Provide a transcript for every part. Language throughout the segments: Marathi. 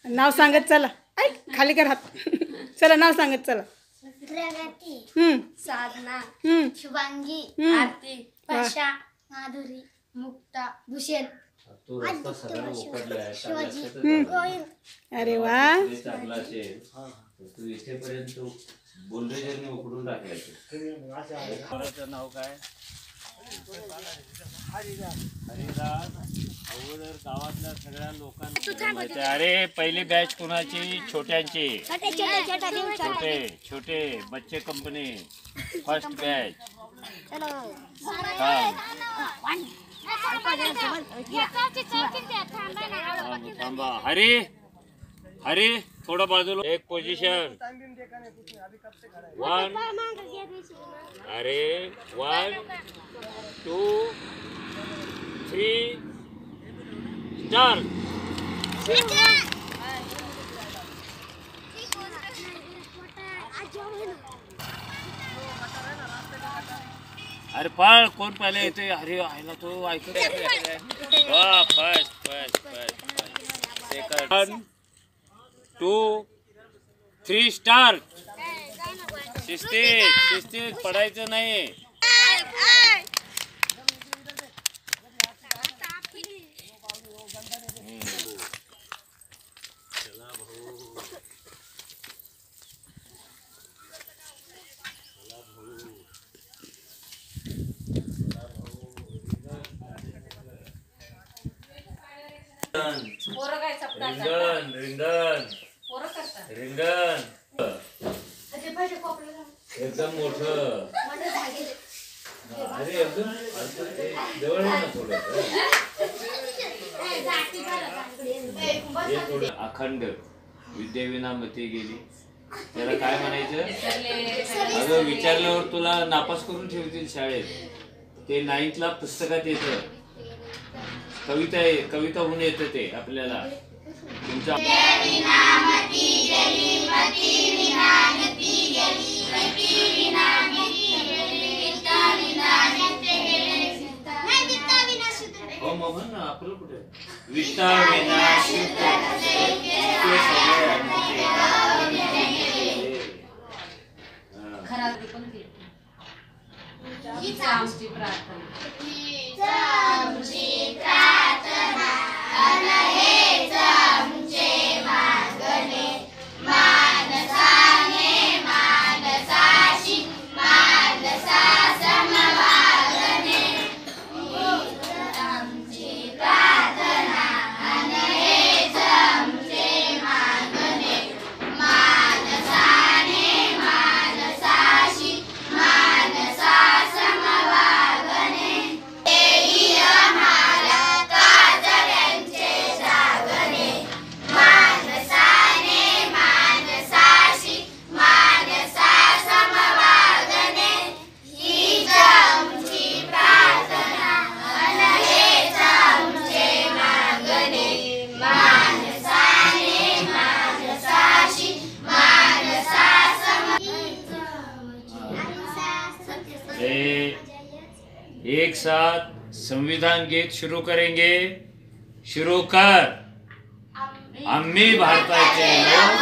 नाव सांगत चला. ऐक खाली कर हात. चला नाव सांगत चला. प्रगती, साधना, शुभांगी, आरती, वर्षा, माधुरी, मुक्ता, भूषण, शिवाजी, गोविंद. अरे वा. तू इथेपर्यंत बोलले उकडून टाकायचं. नाव काय? हरिदास. अगोदर गावातल्या सगळ्या लोकांना अरे पहिली बॅच कोणाची? छोट्यांची. छोटे छोटे बच्चे कंपनी फर्स्ट बॅच. थांबा. हरी हरी थोड़ा बाजूला. एक पोजीशन. 1 अरे 1 2 3 स्टार्ट. अरे पाळ कोण पहिले येते? अरे आयला तो ऐकत. First first first second. 1 2 3 start. शिस्तीत शिस्तीत पडायचं नाही. रिंगण रिंगण रिंगण एकदम मोठं. अरे एकदम जवळ ना थोडं. अखंड विद्याविना मती गेली. त्याला काय म्हणायचं? अगं विचारल्यावर तुला नापास करून ठेवतील शाळेत. ते 9thला पुस्तकात येतं. कविता आहे. कविता होऊन येतं ते आपल्याला. तुमच्या हो मग ना आपलं कुठे वित्ता विनाशित आमची प्रार्थना. एक साथ संविधान गीत शुरू करेंगे. शुरू कर. आम्ही भारताचे लोक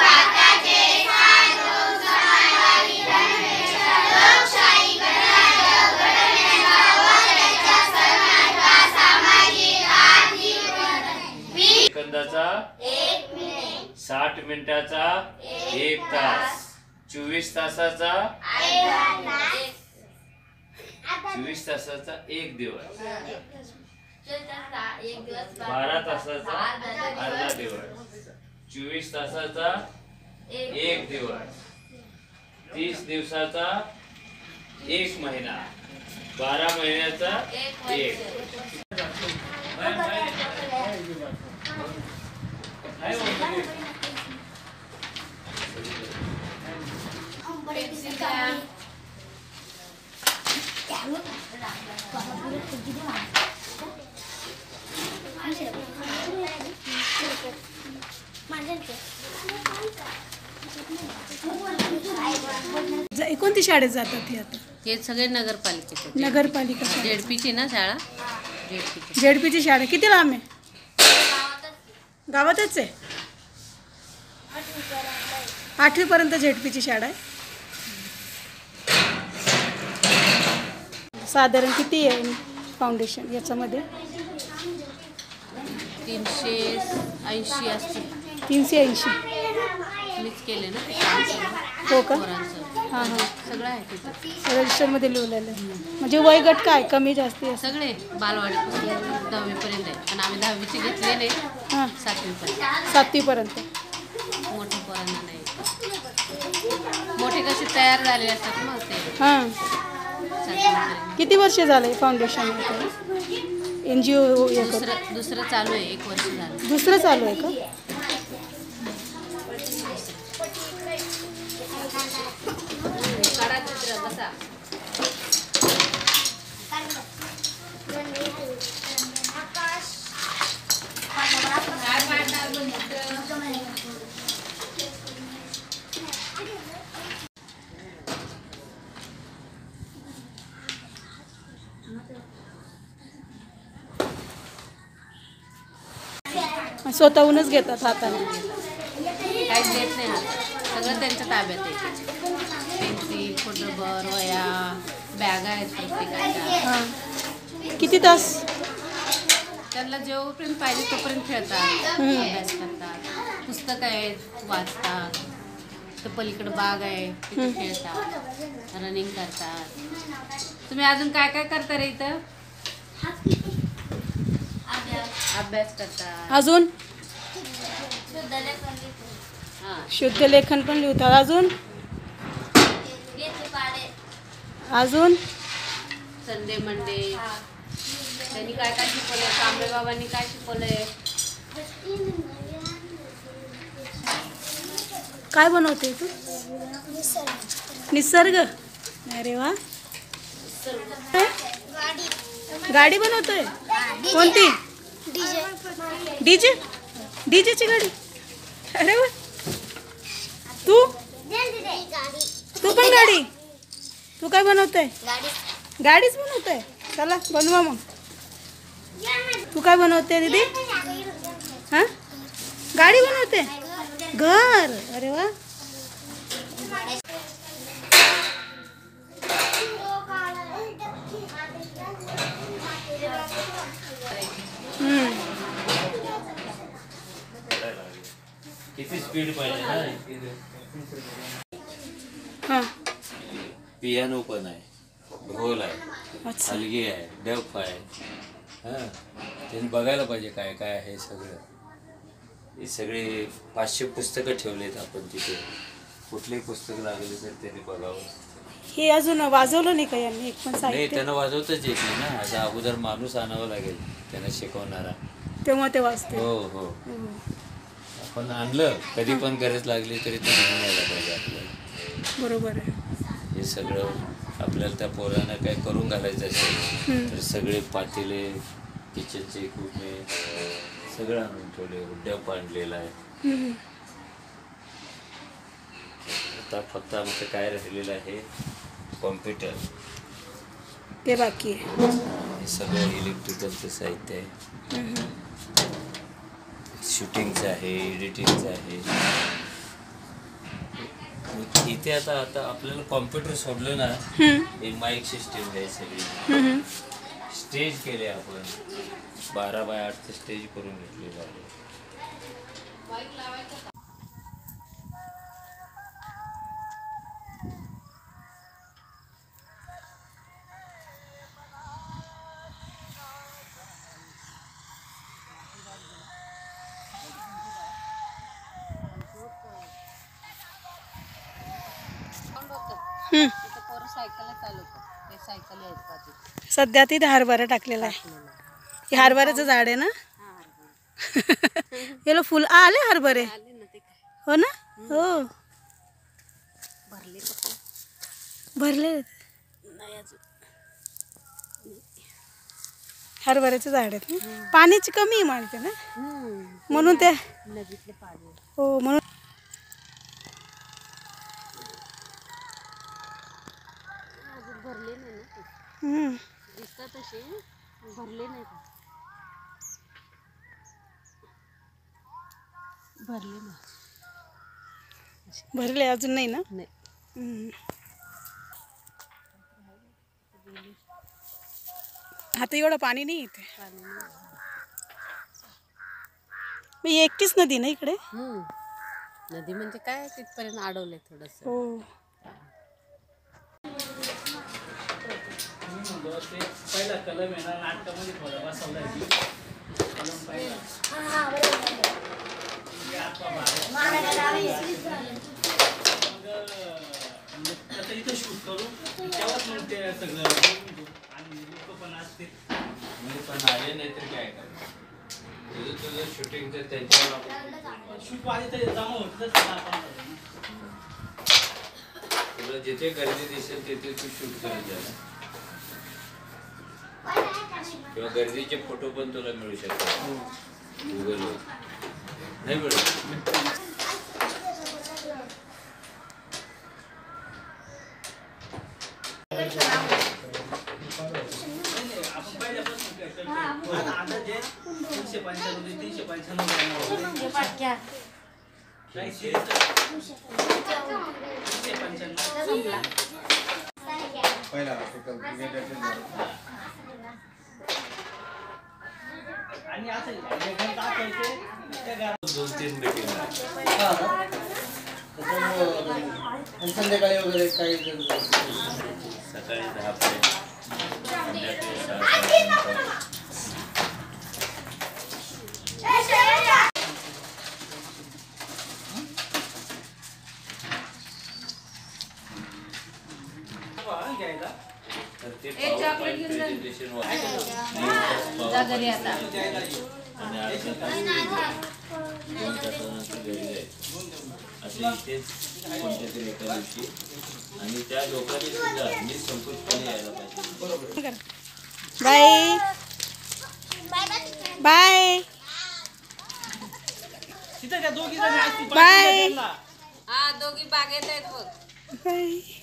सेकंदाचा 60 मिनिटाचा 1 तास 24 तासाचा 24 तासाचा 1 दिवस 12 तासाचा अर्धा दिवस 24 तासाचा 1 दिवस 30 दिवसाचा 1 महिना 12 महिन्याचा 1. कोणती शाळेत जातात हे आता? हे सगळे नगरपालिकेचे. नगरपालिका जेडपीची ना शाळा. जेडपीची शाळा किती लांब आहे? गावातच आहे. 8वीपर्यंत झेडपीची शाळा आहे. साधारण किती आहे फाउंडेशन याच्यामध्ये? 380 असतील. 380. मीच केले ना ते काम सगळं. हो का? पोरांचं हां हां. सगळं आहे तिथं. रजिस्टरमध्ये लिहिलेलं आहे. म्हणजे वयगट काय कमी जास्ती असं? सगळे बालवाडीपासून 10वीपर्यंत आहे. पण आम्ही 10वीची घेतले नाही, हां 7वीपर्यंत. 7वीपर्यंत. मोठ्या पोरांना नाही. मोठे कसे तयार झालेले असतात मग ते हां 7वीपर्यंत. किती वर्ष झालं फाउंडेशन? NGO दुसरं चालू आहे, 1 वर्ष झालं. दुसरं चालू आहे का? स्वतःहूनच घेतात हाताने. काहीच देत नाही हात. सगळं त्यांच्या ताब्यात आहे. पेन्सिल, फोटोबर, वया, बॅगा आहेत प्रत्येकाच्या. हां किती तास? त्यांना जेवढपर्यंत पाहिजे तोपर्यंत खेळतात, अभ्यास करतात, पुस्तकं आहेत वाचतात. तर पलीकडे बाग आहे तिथे खेळतात, रनिंग करतात. तुम्ही अजून काय काय करता रे इथं? अभ्यास करतात. अजून हां शुद्ध लेखन पण लिहितात. अजून अजून संडे मंडे त्यांनी काय काय शिकवलंय, कांबळे बाबांनी काय शिकवलंय. काय बनवते तू? निसर्ग. अरे वा. गाडी बनवतोय. कोणती? डीजे. डीजेची गाडी. अरे वा. तू पण गाडी. तू काय बनवतोय? गाडीच बनवतोय. चला बनवा मग. तू काय बनवते दीदी? हां गाडी बनवते. घर. अरे वा. किती स्पीड पाहिजे ना. हां पियानो पण आहे, ढोल आहे, अच्छा. हलगी आहे, डफ आहे. हां त्यांनी बघायला पाहिजे काय काय आहे सगळं. हे सगळे 500 पुस्तकं ठेवलेत आपण तिथे. कुठलेही पुस्तक लागले तर त्यांनी बघावं. हे अजून वाजवलं नाही का यांनी एक पण नाही साहित्य? त्यांना वाजवताच येत नाही ना. आता अगोदर माणूस आणावा लागेल त्यांना शिकवणारा. तेव्हा ते वाजते. हो हो. आपण आणलं कधी पण गरज लागली तरी ते घेऊन यायला पाहिजे आपल्याला. बरोबर आहे. हे सगळं आपल्याला त्या पोरांना काय करून घालायचं असेल तर सगळे पातेले, किचनचे इक्विपमेंट सगळं आणून ठेवले. डप आणलेला आहे. आता फक्त आमचं काय राहिलेलं आहे, कॉम्प्युटर. ते बाकी आहे. हे सगळं इलेक्ट्रिकलचं साहित्य आहे. शूटिंगचं आहे, एडिटिंगचं आहे. इथे आता आता आपल्याला कॉम्प्युटर सोडलं ना, हे माईक सिस्टीम आहे सगळी. स्टेज केले आपण 12 बाय 8 स्टेज करून घेतलेलं आहे. पोरं सायकल चालवतात. ते सायकल आहेत बाजूला. सध्या तिथे हरभरा टाकलेला आहे. हे हरभऱ्याचं झाड आहे ना? याला फुल आले हरभरे. आले ना ते काय हो ना? हो भरले का? भरले. नाही अजून. हरभऱ्याचं झाड आहेत ना? पाण्याची कमी आहे माहिती ना, म्हणून ते. नदीतले पाणी. हो म्हणून. अजून भरले नाही ना ते. दिसतात तसे भरले नाही का? भरले ना. भरले अजून नाही ना? नाही. हम्म. आता एवढं पाणी नाही इथे. मग ही एकटीच नदी ना इकडे? नदी म्हणजे काय तिथपर्यंत अडवलंय थोडस. हो. पहिला कलम आहे ना नाटकामध्ये थोडा बसवलाय की कलम पहिला म्हणजे आता इथं शूट करू तेव्हाच मग ते सगळं आणि लोक पण असतील. मी पण आले नाही तर काय करणार. तुझं शूटिंगचं त्यांच्यावर शूट आधी तर जमा होतच आपण तुला जिथे गर्दी दिसेल तिथे तू शूट करत जा. किंवा गर्दीचे फोटो पण तुला मिळू शकतात गुगलवर. नाही मिळत? आपण पहिल्यापासून काय करतो आता जे 395 395 काही सिरीज 395 आणि असं दाखवायचे त्या घरात 2-3 मीटिंग संध्याकाळी वगैरे काही सकाळी 10 पर्यंत संध्याकाळी 6 घ्यायला तर ते PowerPoint presentation जा घरी आता. आणि अर्धा तास 2 तासानंतर घरी जायचं असे इथेच कोणत्या तरी एका दिवशी. आणि त्या लोकांनी सुद्धा निसंकोचपणे यायला पाहिजे. बाय बाय तिथं त्या दोघी जणी असतील बाय हा दोघी बागेत आहेत बघ. बाय.